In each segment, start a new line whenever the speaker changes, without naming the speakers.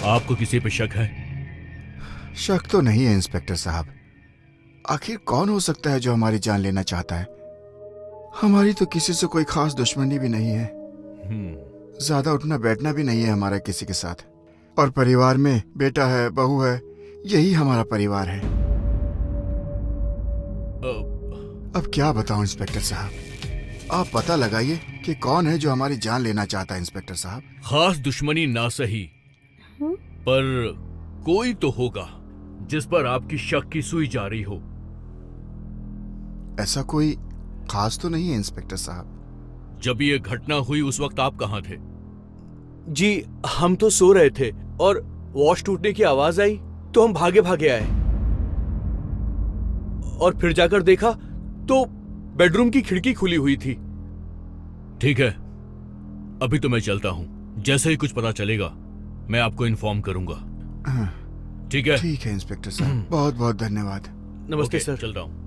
आपको किसी पे शक है?
शक तो नहीं है इंस्पेक्टर साहब। आखिर कौन हो सकता है जो हमारी जान लेना चाहता है? हमारी तो किसी से कोई खास दुश्मनी भी नहीं है। ज्यादा उठना बैठना भी नहीं है हमारा किसी के साथ। और परिवार में बेटा है, बहू है, यही हमारा परिवार है। अब क्या बताऊं इंस्पेक्टर साहब, आप पता लगाइए कि कौन है जो हमारी जान लेना चाहता है इंस्पेक्टर साहब।
खास दुश्मनी ना सही, पर कोई तो होगा जिस पर आपकी शक की सुई जा रही हो।
ऐसा कोई खास तो नहीं है इंस्पेक्टर साहब।
जब ये घटना हुई उस वक्त आप कहाँ थे?
जी हम तो सो रहे थे और वॉश टूटने की आवाज आई तो हम भागे भागे आए और फिर जाकर देखा तो बेडरूम की खिड़की खुली हुई थी।
ठीक है, अभी तो मैं चलता हूं। जैसे ही कुछ पता चलेगा मैं आपको इन्फॉर्म करूंगा। ठीक है?
ठीक है इंस्पेक्टर साहब, बहुत बहुत धन्यवाद।
नमस्ते
ओके,
सर।
चलता हूं।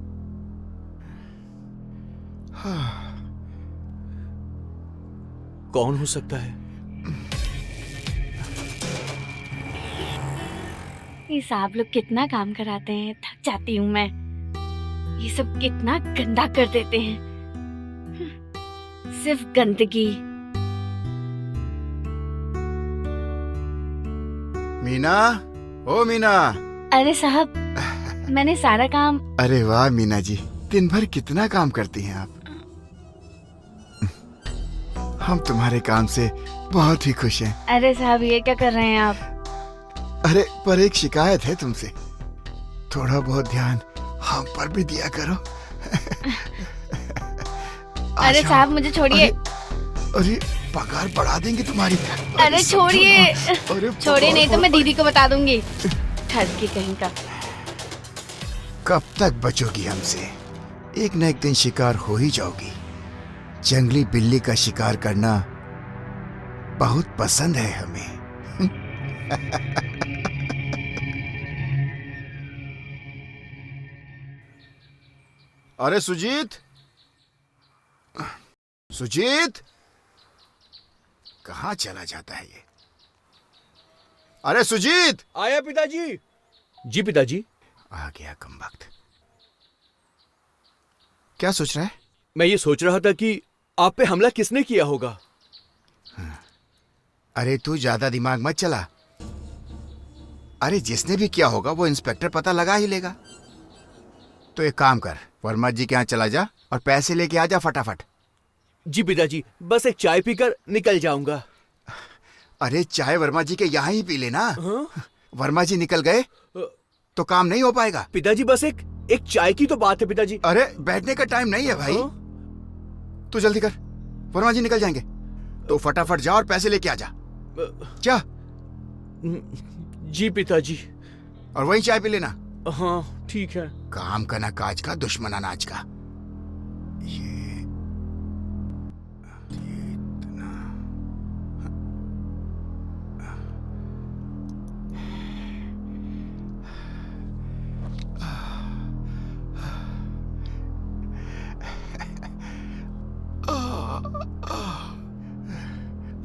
कौन हो सकता है?
ये साहब लोग कितना काम कराते हैं, थक जाती हूँ मैं। ये सब कितना गंदा कर देते हैं, सिर्फ गंदगी।
मीना, ओ मीना।
अरे साहब, मैंने सारा काम।
अरे वाह मीना जी, दिन भर कितना काम करती हैं आप। हम तुम्हारे काम से बहुत ही खुश हैं।
अरे साहब, ये क्या कर रहे हैं आप?
अरे पर एक शिकायत है तुमसे, थोड़ा बहुत ध्यान हम पर भी दिया करो।
अरे साहब, मुझे छोड़िए।
अरे पगार बढ़ा देंगे तुम्हारी।
अरे छोड़िए,
अरे
छोड़िए नहीं तो मैं दीदी को बता दूंगी। ठग की कहीं का।
कब तक बचोगी हमसे? एक न एक दिन शिकार हो ही जाओगी। जंगली बिल्ली का शिकार करना बहुत पसंद है हमें। अरे सुजीत, सुजीत कहाँ चला जाता है ये? अरे सुजीत!
आया पिताजी। जी पिताजी।
आ गया कमबख्त। क्या सोच रहा है?
मैं ये सोच रहा था कि आप पे हमला किसने किया होगा।
अरे तू ज्यादा दिमाग मत चला। अरे जिसने भी किया होगा वो इंस्पेक्टर पता लगा ही लेगा। तो एक काम कर, वर्मा जी के यहाँ चला जा और पैसे लेके आ जा फटाफट।
जी पिताजी, बस एक चाय पीकर निकल जाऊंगा।
अरे चाय वर्मा जी के यहाँ ही पी लेना।
हाँ?
वर्मा जी निकल गए तो काम नहीं हो पाएगा।
पिताजी बस एक चाय की तो बात है पिताजी।
अरे बैठने का टाइम नहीं है भाई।
हाँ?
तू जल्दी कर, वर्मा जी निकल जाएंगे। तो फटाफट जा और पैसे लेके आ जा। जा।
जी पिताजी।
और वहीं चाय पी लेना।
हाँ ठीक है।
काम का ना काज का, दुश्मन अनाज का। ये इतना।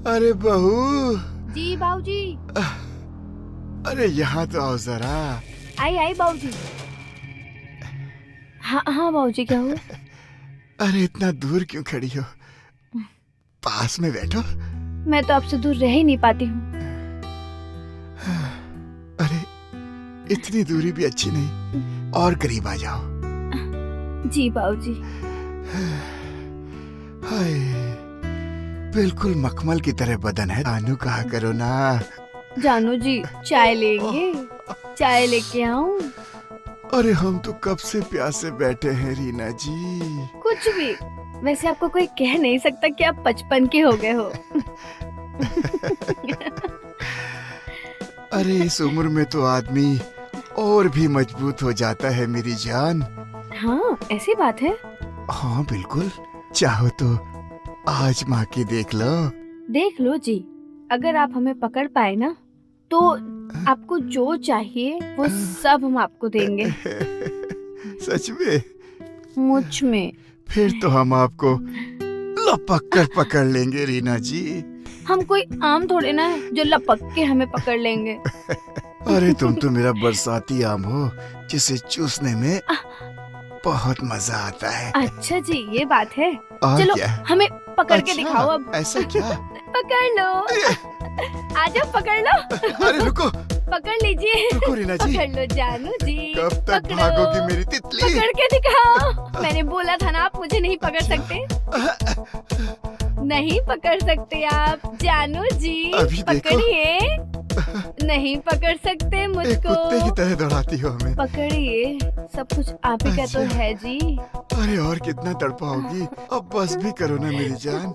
अरे बहू।
जी बाबूजी।
अरे यहाँ तो आओ जरा।
आई आई बाबूजी। हाँ हाँ बाबूजी, क्या हुआ?
अरे इतना दूर क्यों खड़ी हो? पास में बैठो।
मैं तो आपसे दूर रह ही नहीं पाती हूँ।
अरे इतनी दूरी भी अच्छी नहीं, और करीब आ जाओ।
जी बाबूजी।
हाय, बिल्कुल मखमल की तरह बदन है। जानू कहा करो ना।
जानू जी, चाय लेंगे? चाय लेके आऊं?
अरे हम तो कब से प्यासे बैठे हैं रीना जी।
कुछ भी। वैसे आपको कोई कह नहीं सकता कि आप 55 के हो गए हो।
अरे इस उम्र में तो आदमी और भी मजबूत हो जाता है मेरी जान।
हाँ ऐसी बात है।
हाँ बिल्कुल, चाहो तो आजमा के देख लो।
देख लो जी, अगर आप हमें पकड़ पाए ना तो आपको जो चाहिए वो सब हम आपको देंगे।
सच में?
मुझ में।
फिर तो हम आपको लपक कर पकड़ लेंगे रीना जी।
हम कोई आम थोड़े ना है जो लपक के हमें पकड़ लेंगे।
अरे तुम तो मेरा बरसाती आम हो जिसे चूसने में बहुत मजा आता है।
अच्छा जी, ये बात है।
और
चलो
क्या?
हमें पकड़ के
अच्छा,
दिखाओ अब।
ऐसा क्या?
पकड़ लो, आजा पकड़ लो।
अरे रुको
पकड़ लीजिए।
रुको रीना जी,
पकड़ लो जानू जी।
कब तक
पकड़ो।
भागोगी मेरी तितली?
पकड़ के दिखाओ। मैंने बोला था ना आप मुझे नहीं पकड़ सकते। नहीं पकड़ सकते आप जानू जी।
अभी देखो।
पकड़िए। नहीं पकड़ सकते
एक
मुझको।
कुत्ते की तरह दौड़ाती हो हमें।
पकड़िए, सब कुछ आप ही का तो
अच्छा।
है जी।
अरे और कितना तड़पाओगी? अब बस भी करो ना मेरी जान।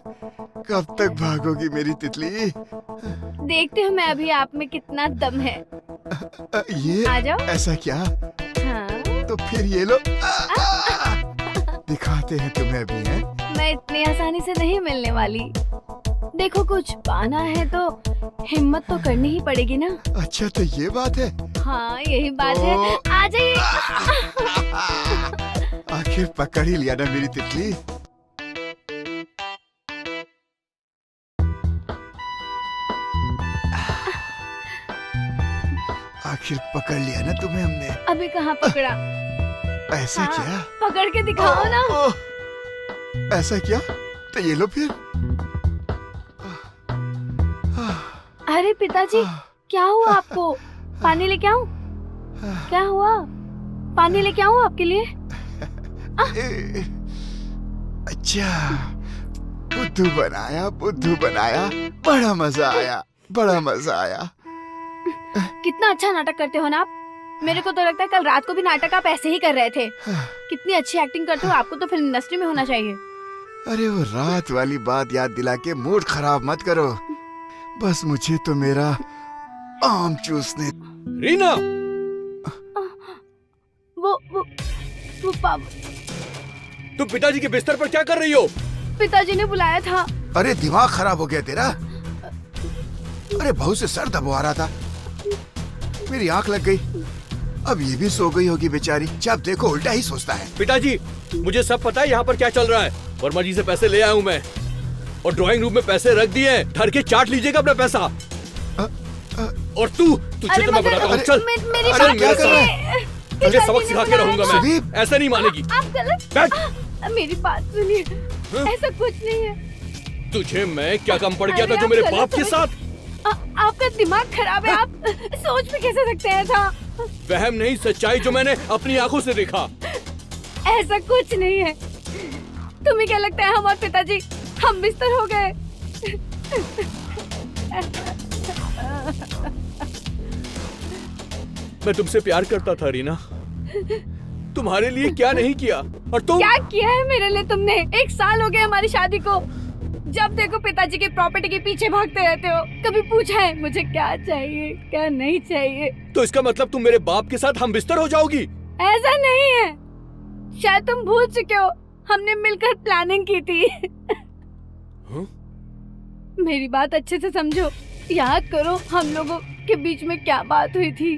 कब तक भागोगी मेरी तितली?
देखते हो मैं अभी आप में कितना दम है।
ये
आ जाओ।
ऐसा क्या?
हाँ,
तो फिर ये लो। दिखाते हैं तुम्हें अभी है।
मैं इतनी आसानी से नहीं मिलने वाली। देखो कुछ पाना है तो हिम्मत तो करनी ही पड़ेगी ना।
अच्छा तो ये बात है।
हाँ यही बात है।
तो-
आ जाइए।
आखिर पकड़ ही लिया ना मेरी तितली। आखिर पकड़ लिया ना तुम्हें हमने।
अभी कहाँ पकड़ा?
ऐसा
हाँ,
क्या?
पकड़ के दिखाओ ना।
ओह, ऐसा क्या? तो ये लो फिर।
अरे पिताजी, क्या हुआ आपको? पानी लेके आऊं? क्या हुआ? पानी लेके आऊं आपके लिए?
अच्छा, बुद्धू बनाया। बड़ा मजा आया, बड़ा मजा आया।
कितना अच्छा नाटक करते हो ना आप। मेरे को तो लगता है कल रात को भी नाटक आप ऐसे ही कर रहे थे। कितनी अच्छी एक्टिंग करते हो, आपको तो फिल्म इंडस्ट्री में होना चाहिए।
अरे वो रात वाली बात याद दिला के मूड खराब मत करो। बस मुझे तो मेरा आम चूसने।
रीना,
वो पापा,
तुम पिताजी के बिस्तर पर क्या कर रही हो?
पिताजी ने बुलाया था।
अरे दिमाग खराब हो गया तेरा? अरे बहू से सर दबा रहा था, मेरी आंख लग गई। अब ये भी सो गई होगी बेचारी। जब देखो उल्टा ही सोचता है।
पिताजी, मुझे सब पता है यहाँ पर क्या चल रहा है। वर्मा जी से पैसे ले आया हूँ मैं, और ड्राइंग रूम में पैसे रख दिए हैं। धर के चाट लीजिएगा अपना पैसा। और तुझे तो मैं बताता हूँ। चल,
मेरी
अरे
बात
मेरे
सुनिए।
तुझे सबक सिखा के रहूंगा मैं।
सुदीप।
ऐसा नहीं मानेगी।
आप गलत।
बैठ।
मेरी बात सुनिए, ऐसा कुछ नहीं है।
तुझे मैं क्या कम पड़ गया
अरे
था जो
आप
मेरे
गलत
बाप के
समझ-
साथ?
आपका दिमाग खराब है। आप सोच भी कैसे सकते हैं ऐसा?
वहम नहीं, सच्चाई जो मैंने अपनी आंखों से देखा।
ऐसा कुछ नहीं है। तुम्हें क्या लगता है हमारे पिताजी हम बिस्तर हो गए?
मैं तुमसे प्यार करता था रीना, तुम्हारे लिए क्या नहीं किया। और तुम
क्या किया है मेरे लिए तुमने? 1 साल हो गए हमारी शादी को। जब देखो पिताजी की प्रॉपर्टी के पीछे भागते रहते हो। कभी पूछा है मुझे क्या चाहिए क्या नहीं चाहिए?
तो इसका मतलब तुम मेरे बाप के साथ हम बिस्तर हो जाओगी?
ऐसा नहीं है, शायद तुम भूल चुके हो। हमने मिलकर प्लानिंग की थी।
हाँ?
मेरी बात अच्छे से समझो। याद करो हम लोगों के बीच में क्या बात हुई थी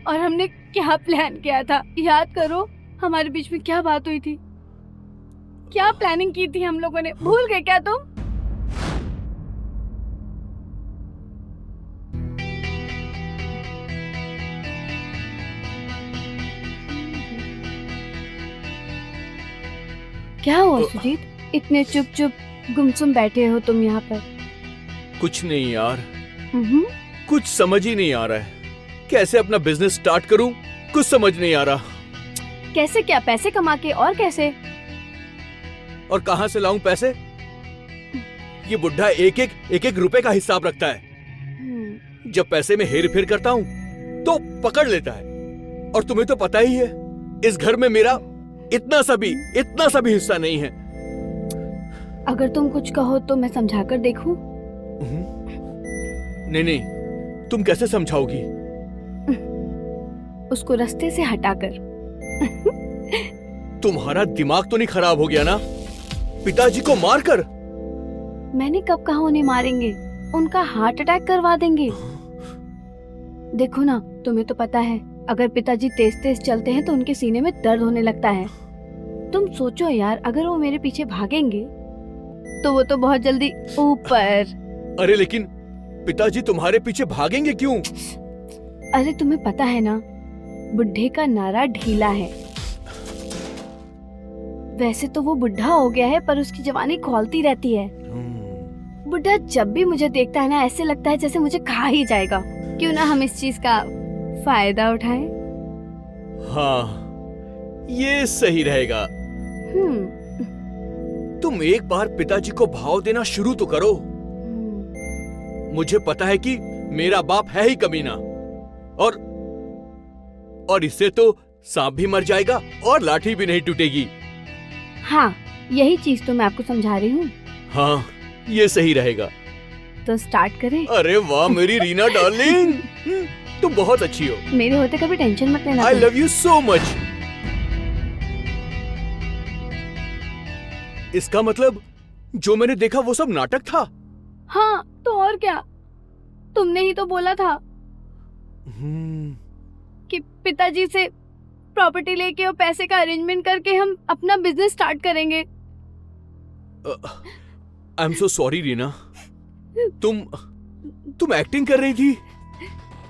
और हमने क्या प्लान किया था। याद करो हमारे बीच में क्या बात हुई थी, क्या प्लानिंग की थी हम लोगों ने। भूल गए क्या तुम? क्या हुआ सुजीत, इतने चुप चुप गुमसुम बैठे हो तुम यहाँ पर?
कुछ नहीं यार, कुछ समझ ही नहीं आ रहा है। कैसे अपना बिजनेस स्टार्ट करूं, कुछ समझ नहीं आ रहा।
कैसे? क्या पैसे कमा के? और कैसे?
और कहां से लाऊं पैसे? ये बुढ़ा एक एक रुपए का हिसाब रखता है। जब पैसे में हेर फेर करता हूं तो पकड़ लेता है। और तुम्हें तो पता ही है, इस घर में मेरा इतना सा भी हिस्सा नहीं है।
अगर तुम कुछ कहो तो मैं समझा कर देखूं?
नहीं, तुम कैसे समझाओगी?
उसको रास्ते से हटाकर।
तुम्हारा दिमाग तो नहीं खराब हो गया ना? पिताजी को मारकर?
मैंने कब कहा उन्हें मारेंगे? उनका हार्ट अटैक करवा देंगे। देखो ना, तुम्हें तो पता है अगर पिताजी तेज तेज चलते हैं तो उनके सीने में दर्द होने लगता है। तुम सोचो यार, अगर वो मेरे पीछे भागेंगे तो वो तो बहुत जल्दी ऊपर।
अरे लेकिन पिताजी तुम्हारे पीछे भागेंगे क्यों?
अरे तुम्हें पता है ना, बुढ़े का नारा ढीला है। वैसे तो वो बुढ़ा हो गया है, पर उसकी जवानी खौलती रहती है। बुढ़ा जब भी मुझे देखता है ना, ऐसे लगता है जैसे मुझे खा ही जाएगा। क्यों ना हम इस चीज का फायदा उठाएं?
हाँ, ये सही रहेगा। तुम एक बार पिताजी को भाव देना शुरू तो करो। मुझे पता है कि मेरा बाप है ही कमीना, और इससे तो सांप भी मर जाएगा और लाठी भी नहीं टूटेगी।
हाँ, यही चीज तो मैं आपको समझा रही हूँ।
हाँ, ये सही रहेगा।
तो स्टार्ट करें?
अरे वाह मेरी रीना डार्लिंग, तुम बहुत अच्छी हो।
मेरे होते कभी टेंशन मत लेना।
I love you so much. इसका मतलब जो मैंने देखा वो सब नाटक था?
हाँ, तो और क्या। तुमने ही तो बोला था कि पिताजी से प्रॉपर्टी लेके और पैसे का अरेंजमेंट करके हम अपना बिजनेस स्टार्ट करेंगे।
I am so sorry Reena. तुम एक्टिंग कर रही थी।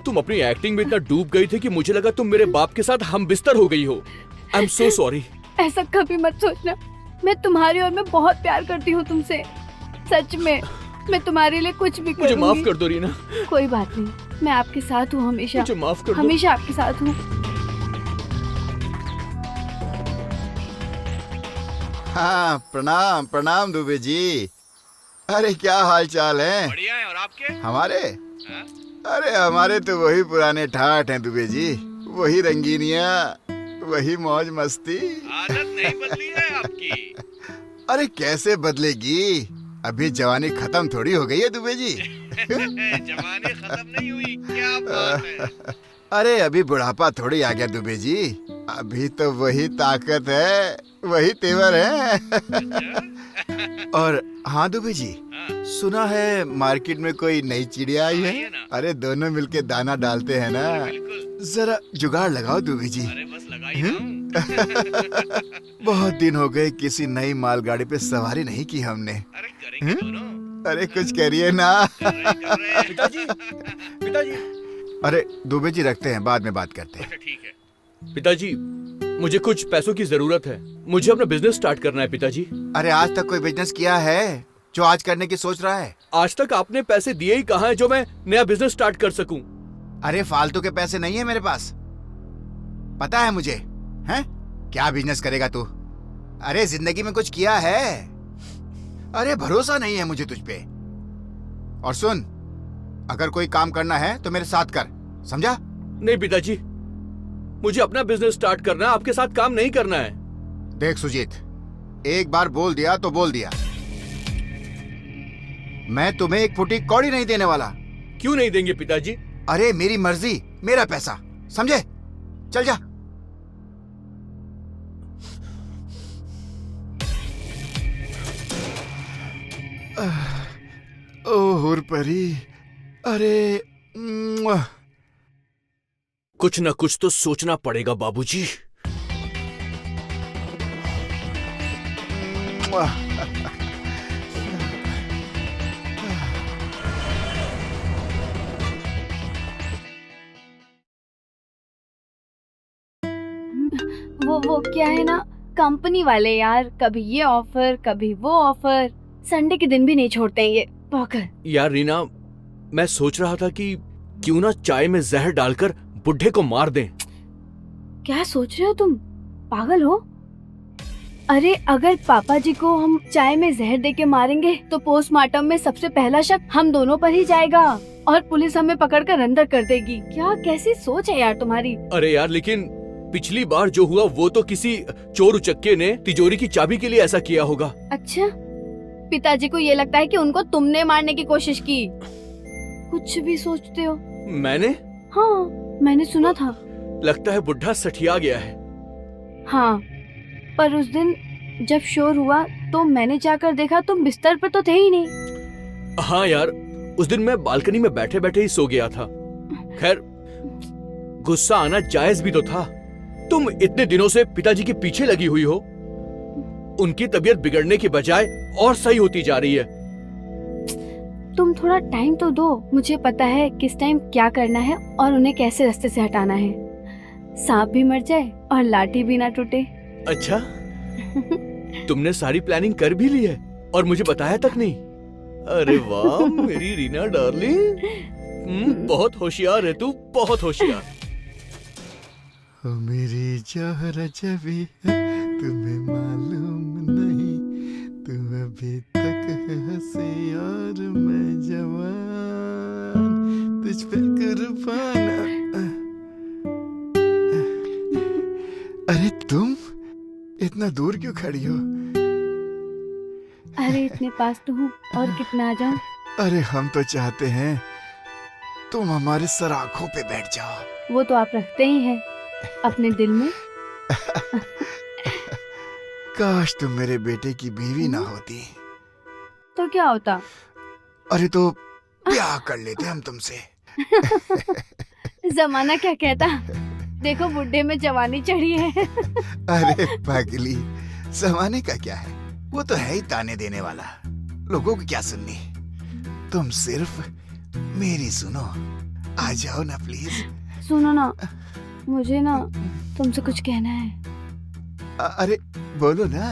तुम अपनी एक्टिंग में इतना डूब गई थी कि मुझे लगा तुम मेरे बाप के साथ हम बिस्तर हो गई हो। I am so sorry.
ऐसा कभी मत सोचना। मैं तुम्हारी और मैं बहुत प्यार करती हूँ तुमसे। सच में मैं तुम्हारे लिए कुछ भी करूंगी।
मुझे माफ कर दो रीना।
कोई बात नहीं, मैं आपके साथ हूँ हमेशा।
मुझे माफ कर दो।
हमेशा आपके साथ हूँ।
हाँ, प्रणाम प्रणाम दुबे जी। अरे क्या हाल चाल है?
बढ़िया है। और आपके?
हमारे? अरे हमारे तो वही पुराने ठाठ हैं दुबे जी। वही रंगीनिया, वही मौज मस्ती।
आदत नहीं बदली है आपकी।
अरे कैसे बदलेगी? अभी जवानी खत्म थोड़ी हो गई है दुबे जी।
जवानी खत्म नहीं हुई, क्या बात है।
अरे अभी बुढ़ापा थोड़ी आ गया दुबे जी। अभी तो वही ताकत है, वही तेवर है। और हाँ दुबे जी, सुना है मार्केट में कोई नई चिड़िया आई है। अरे दोनों मिलके दाना डालते हैं ना। जरा जुगाड़ लगाओ दुबे जी।
अरे बस लगा ही हूं।
बहुत दिन हो गए किसी नई मालगाड़ी पे सवारी नहीं की हमने।
अरे करेंगे दोनों।
अरे कुछ करिए ना।
पिताजी, पिताजी।
अरे दुबे जी रखते हैं, बाद में बात करते हैं।
ठीक है। पिताजी, मुझे कुछ पैसों की जरूरत है। मुझे अपना बिजनेस स्टार्ट करना है पिताजी।
अरे आज तक कोई बिजनेस किया है जो आज करने की सोच रहा है?
आज तक आपने पैसे दिए ही कहाँ है जो मैं नया बिजनेस स्टार्ट कर सकूं?
अरे फालतू के पैसे नहीं है मेरे पास, पता है मुझे। हैं? क्या बिजनेस करेगा तू? अरे जिंदगी में कुछ किया है? अरे भरोसा नहीं है मुझे तुझ पे। और सुन, अगर कोई काम करना है तो मेरे साथ कर, समझा?
नहीं पिताजी, मुझे अपना बिजनेस स्टार्ट करना है, आपके साथ काम नहीं करना है।
देख सुजीत, एक बार बोल दिया तो बोल दिया। मैं तुम्हें एक फुटी कौड़ी नहीं देने वाला।
क्यों नहीं देंगे पिताजी?
अरे मेरी मर्जी, मेरा पैसा, समझे? चल जा। ओ हुरपरी, अरे मुआ।
कुछ न कुछ तो सोचना पड़ेगा बाबूजी।
मुआ।
वो क्या है ना, कंपनी वाले यार, कभी ये ऑफर कभी वो ऑफर, संडे के दिन भी नहीं छोड़ते हैं ये पागल।
यार रीना, मैं सोच रहा था कि क्यों ना चाय में जहर डालकर बुढ़े को मार दें।
क्या सोच रहे हो तुम? पागल हो? अरे अगर पापा जी को हम चाय में जहर देके मारेंगे तो पोस्टमार्टम में सबसे पहला शक हम दोनों पर ही जाएगा और पुलिस हमें पकड़कर अंदर कर देगी। क्या कैसी सोच है यार तुम्हारी?
अरे यार, लेकिन पिछली बार जो हुआ वो तो किसी चोर उचक्के ने तिजोरी की चाबी के लिए ऐसा किया होगा।
अच्छा, पिताजी को ये लगता है कि उनको तुमने मारने की कोशिश की। कुछ भी सोचते हो।
मैंने?
हाँ, मैंने सुना था।
लगता है बुढ़ा सठिया गया है।
हाँ, पर उस दिन जब शोर हुआ तो मैंने जाकर देखा तुम बिस्तर पर तो थे ही नहीं।
हाँ यार, उस दिन मैं बालकनी में बैठे बैठे ही सो गया था। खैर, गुस्सा आना जायज भी तो था। तुम इतने दिनों से पिताजी के पीछे लगी हुई हो, उनकी तबीयत बिगड़ने के बजाय और सही होती जा रही है।
तुम थोड़ा टाइम तो दो। मुझे पता है किस टाइम क्या करना है और उन्हें कैसे रास्ते से हटाना है। सांप भी मर जाए और लाठी भी ना टूटे।
अच्छा, तुमने सारी प्लानिंग कर भी ली है और मुझे बताया तक नहीं। अरे वाह मेरी रीना डार्लिंग, बहुत होशियार है तू, बहुत होशियार।
ओ मेरी जोहरा जबी है, तुम्हें मालूम नहीं, तुम अभी तक है हंसी और मैं जवान, तुझ पे कुर्बान। अरे तुम इतना दूर क्यों खड़ी हो?
अरे इतने पास तो हूँ, और कितना आ जाऊं?
अरे हम तो चाहते हैं तुम हमारे सर आंखों पे बैठ जाओ।
वो तो आप रखते ही हैं अपने दिल में।
काश तुम मेरे बेटे की बीवी ना होती।
तो क्या होता?
अरे तो ब्याह कर लेते हम तुमसे।
जमाना क्या कहता, देखो बुढ़े में जवानी चढ़ी है।
अरे पागली, जमाने का क्या है, वो तो है ही ताने देने वाला, लोगों की क्या सुननी। तुम सिर्फ मेरी सुनो, आ जाओ ना प्लीज।
सुनो ना, मुझे ना तुमसे कुछ कहना है।
अरे बोलो ना,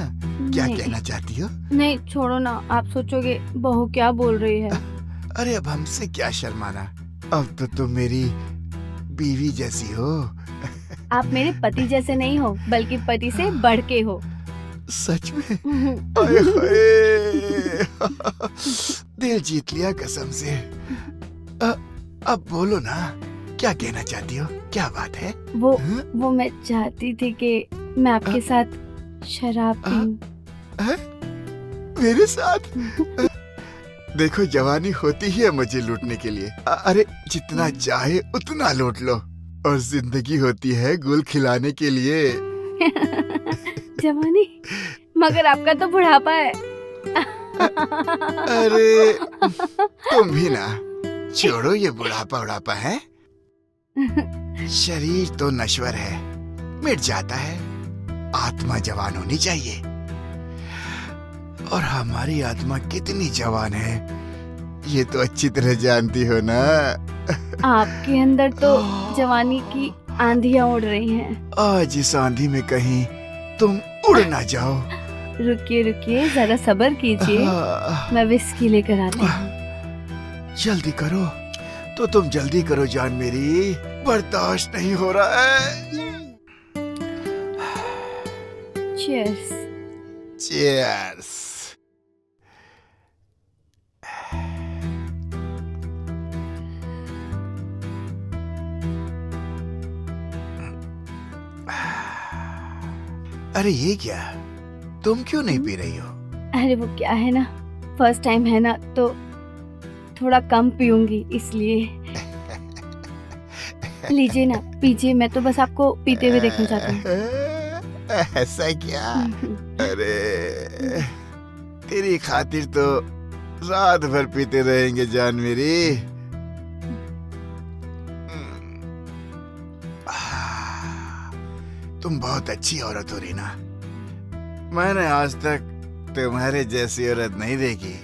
क्या
नहीं,
कहना चाहती हो?
नहीं छोड़ो ना, आप सोचोगे बहू क्या बोल रही है।
अरे अब हमसे क्या शर्माना, अब तो तुम मेरी बीवी जैसी हो।
आप मेरे पति जैसे नहीं हो, बल्कि पति से बढ़ के हो।
सच में? आए हाय, दिल जीत लिया कसम से। अब बोलो ना, क्या कहना चाहती हो, क्या बात है?
वो मैं चाहती थी कि मैं आपके साथ शराब पीऊं।
मेरे साथ? देखो जवानी होती ही है मुझे लूटने के लिए। अरे जितना चाहे उतना लूट लो, और जिंदगी होती है गुल खिलाने के लिए।
जवानी, मगर आपका तो बुढ़ापा है।
अरे तुम भी ना, छोड़ो ये बुढ़ापा उड़ापा है। शरीर तो नश्वर है, मिट जाता है, आत्मा जवान होनी चाहिए। और हमारी आत्मा कितनी जवान है, ये तो अच्छी तरह जानती हो ना।
आपके अंदर तो जवानी की आंधियां उड़ रही हैं।
आज इस आंधी में कहीं तुम उड़ ना जाओ।
रुकिए रुकिए, जरा सब्र कीजिए, मैं विस्की लेकर आती हूँ।
जल्दी करो, तो तुम जल्दी करो जान मेरी, बर्दाश्त नहीं हो रहा है।
चीयर्स।
चीयर्स। अरे ये क्या, तुम क्यों नहीं पी रही हो?
अरे वो क्या है ना, फर्स्ट टाइम है ना, तो थोड़ा कम पीऊंगी इसलिए। लीजिए ना, पीजिए, मैं तो बस आपको पीते हुए देखना चाहती हूँ।
ऐसा क्या? अरे तेरी खातिर तो रात भर पीते रहेंगे जान मेरी। तुम बहुत अच्छी औरत हो रीना, मैंने आज तक तुम्हारे जैसी औरत नहीं देखी।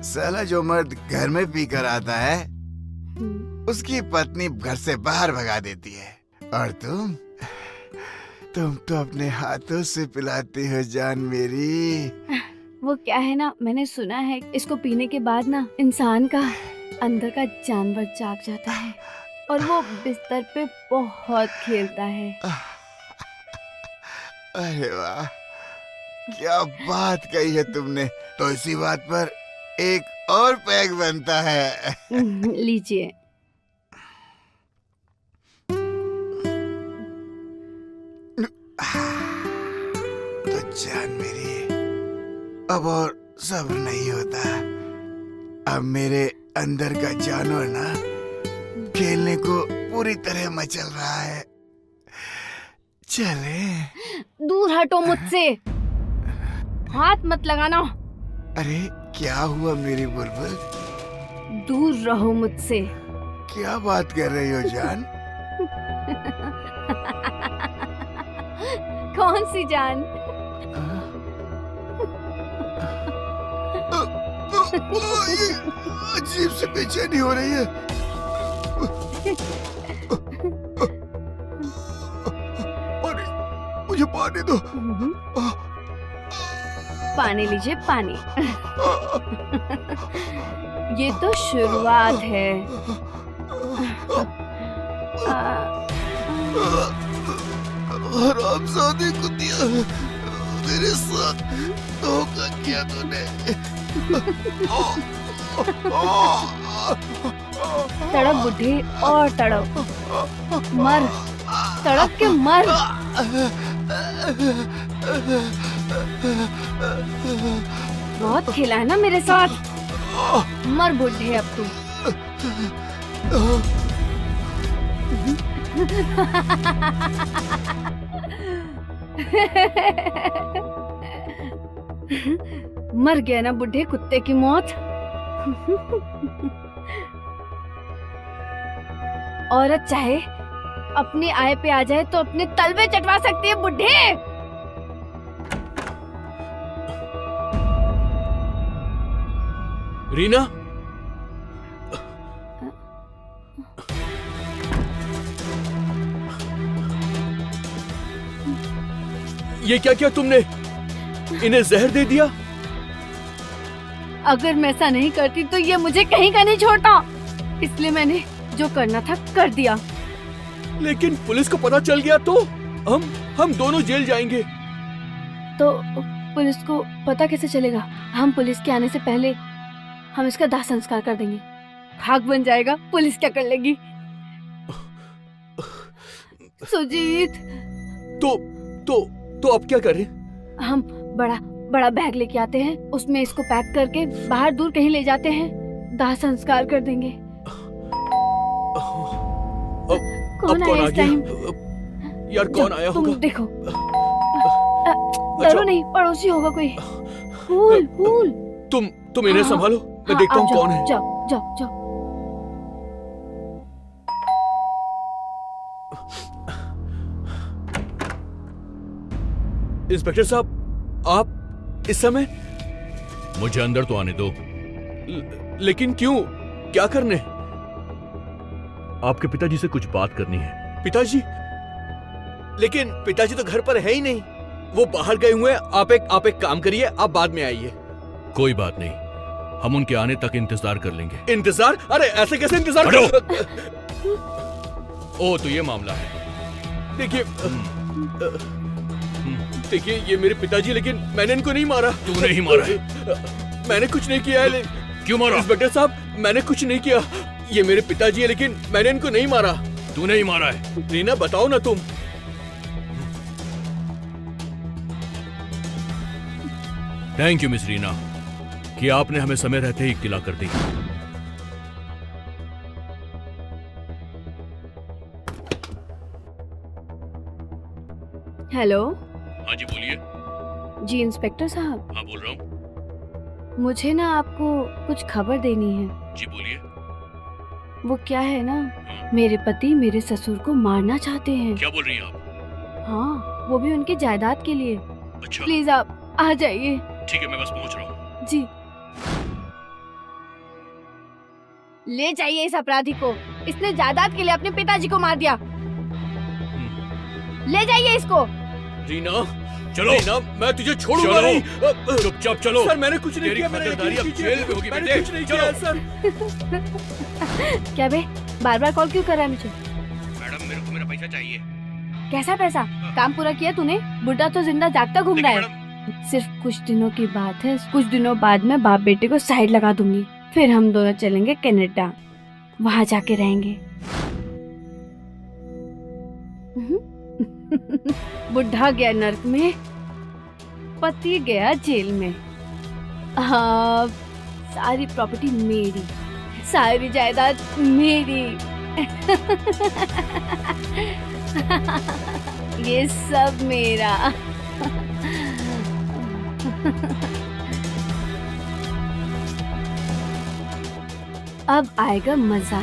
साला जो मर्द घर में पी कर आता है, उसकी पत्नी घर से बाहर भगा देती है, और तुम तो अपने हाथों से पिलाती हो जान मेरी।
वो क्या है ना, मैंने सुना है इसको पीने के बाद ना इंसान का अंदर का जानवर जाग जाता है और वो बिस्तर पे बहुत खेलता है।
अरे वाह, क्या बात कही है तुमने। तो इसी बात पर एक और पैग बनता है।
लीजिए।
तो जान मेरी, अब और सब्र नहीं होता। अब मेरे अंदर का जानवर ना खेलने को पूरी तरह मचल रहा है। चले।
दूर हटो मुझसे, हाथ मत लगाना।
अरे क्या हुआ मेरी बुलबुल?
दूर रहो मुझसे।
क्या बात कर रही हो जान?
कौन सी जान?
ये अजीब सी बेचैनी हो रही है। पानी, मुझे पानी दो।
पानी लीजिए, पानी। ये तो शुरुआत है।
हरामजादे कुतिया, मेरे साथ धोखा किया तूने।
तड़प बुढ़े और तड़प, मर, तड़प के मर। बहुत खेला है ना मेरे साथ, मर बुढ़े अब तू। मर गया ना बुढ़े कुत्ते की मौत। औरत चाहे अपनी आय पे आ जाए तो अपने तलवे चटवा सकती है बुढ़े।
रीना, ये क्या किया तुमने? इन्हें जहर दे दिया?
अगर मैं ऐसा नहीं करती तो ये मुझे कहीं का नहीं छोड़ता, इसलिए मैंने जो करना था कर दिया।
लेकिन पुलिस को पता चल गया तो हम दोनों जेल जाएंगे।
तो पुलिस को पता कैसे चलेगा? हम पुलिस के आने से पहले हम इसका दाह संस्कार कर देंगे, खाक बन जाएगा, पुलिस क्या कर लेगी? सुजीत,
तो अब क्या करें? हम
बड़ा बैग लेके आते हैं, उसमें इसको पैक करके बाहर दूर कहीं ले जाते हैं, दाह संस्कार कर देंगे। कौन आया इस टाइम?
यार कौन आया होगा?
तुम देखो। डरो नहीं, पड़ोसी होगा कोई। फूल।
तुम इन्हें संभालो, मैं देखता हूँ कौन है।
जाओ।
इंस्पेक्टर साहब, आप इस समय?
मुझे अंदर तो आने दो।
लेकिन क्यों? क्या करने?
आपके पिताजी से कुछ बात करनी है।
पिताजी? लेकिन पिताजी तो घर पर है ही नहीं, वो बाहर गए हुए हैं। आप एक काम करिए, आप बाद में आइए।
कोई बात नहीं, हम उनके आने तक इंतजार कर लेंगे।
इंतजार? अरे ऐसे कैसे इंतजार?
ओ, तो ये मामला है।
देखिए ये मेरे पिताजी, लेकिन मैंने इनको नहीं मारा।
तूने ही मारा है।
मैंने कुछ नहीं किया है।
क्यों मारा?
इंस्पेक्टर साहब, मैंने कुछ नहीं किया। ये मेरे पिताजी है, लेकिन मैंने इनको नहीं मारा।
तूने ही मारा है।
रीना, बताओ ना तुम।
थैंक यू मिस रीना कि आपने हमें समय रहते ही इत्तला कर दी।
हेलो।
हाँ जी, बोलिए।
जी इंस्पेक्टर साहब।
हाँ, बोल रहा हूँ।
मुझे ना आपको कुछ खबर देनी है।
जी बोलिए।
वो क्या है ना, मेरे पति मेरे ससुर को मारना चाहते हैं।
क्या बोल रही हैं आप?
हाँ, वो भी उनकी जायदाद के लिए।
अच्छा,
प्लीज आप आ जाइए।
ठीक है, मैं बस पहुंच रहा हूँ।
जी, ले जाइए इस अपराधी को, इसने जायदाद के लिए अपने पिताजी को मार दिया। ले जाइए इसको।
रीना,
चलो।
रीना, मैं तुझे छोड़ूंगा नहीं।
चुपचाप चलो।
सर, मैंने कुछ नहीं
तेरी
किया।
खबरदारी अब जेल में होगी
मैंने
बेटे।
कुछ नहीं किया सर।
क्या बे, बार बार कॉल क्यों कर रहा है मुझे?
मैडम, मेरे को मेरा पैसा चाहिए।
कैसा पैसा? काम पूरा किया तूने? बुढ़ा तो जिंदा जागता घूम रहा है। सिर्फ कुछ दिनों की बात है, कुछ दिनों बाद में बाप बेटे को साइड लगा दूंगी, फिर हम दोनों चलेंगे कनाडा, वहां जाके रहेंगे। बुढ़ा गया नर्क में, पति गया जेल में। हाँ, सारी प्रॉपर्टी मेरी, सारी जायदाद मेरी। ये सब मेरा। अब आएगा मजा।